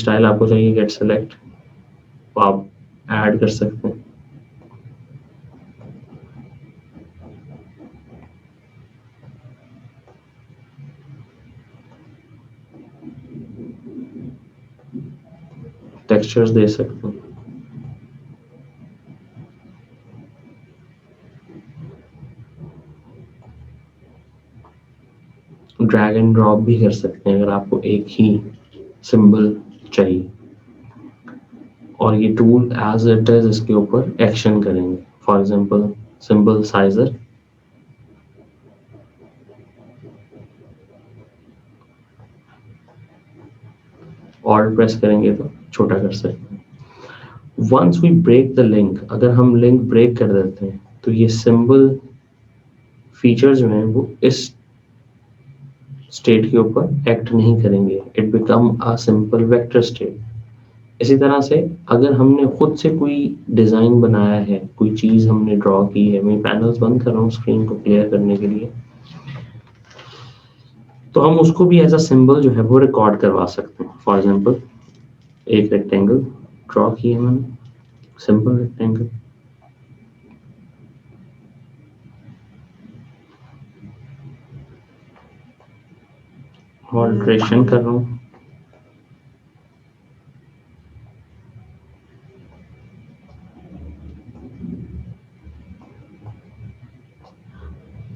Style आपको चाहिए gate select, तो आप ऐड कर सकते हैं। टेक्सचर्स दे सकते हैं, ड्रैग एंड ड्रॉप भी कर सकते हैं अगर आपको एक ही सिंबल चाहिए, और ये टूल एज इट इज इसके ऊपर एक्शन करेंगे। For example symbol sizer, alt press करेंगे तो छोटा कर सकते हैं। Once we break the link, अगर हम लिंक ब्रेक कर देते हैं तो ये सिंबल फीचर्स जो हैं वो इस स्टेट के ऊपर एक्ट नहीं करेंगे, it become a simple vector state. इसी तरह से अगर हमने खुद से कोई डिज़ाइन बनाया है, कोई चीज़ हमने ड्रॉ की है, मैं पैनल्स बंद कर रहा हूँ स्क्रीन को क्लियर करने के लिए, तो हम उसको भी एज अ सिंबल जो है वो रिकॉर्ड करवा सकते हैं। फॉर एग्जांपल एक रेक्टेंगल ड्रॉ किया मैंने, सिंपल रेक्टेंगल, ऑल्ट्रेशन कर रहा हूँ,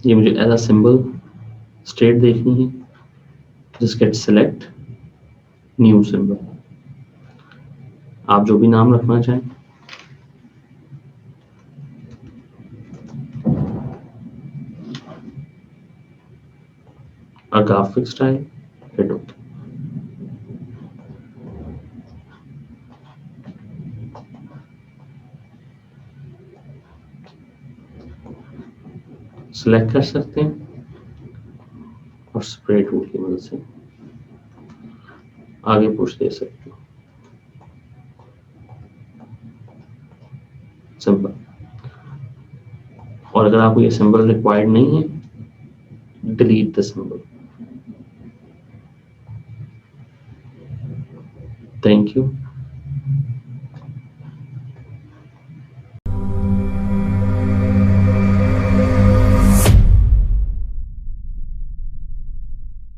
ये मुझे एज अ सिंबल स्टेट देखनी है, just get select new symbol, आप जो भी नाम रखना चाहें। A graphic style, hit OK. Select कर सकते हैं और स्प्रे टूल की मदद से आगे पुश दे सकते हैं, सिंपल। और अगर आपको ये सिंबल रिक्वायर्ड नहीं है, delete the symbol. Thank you.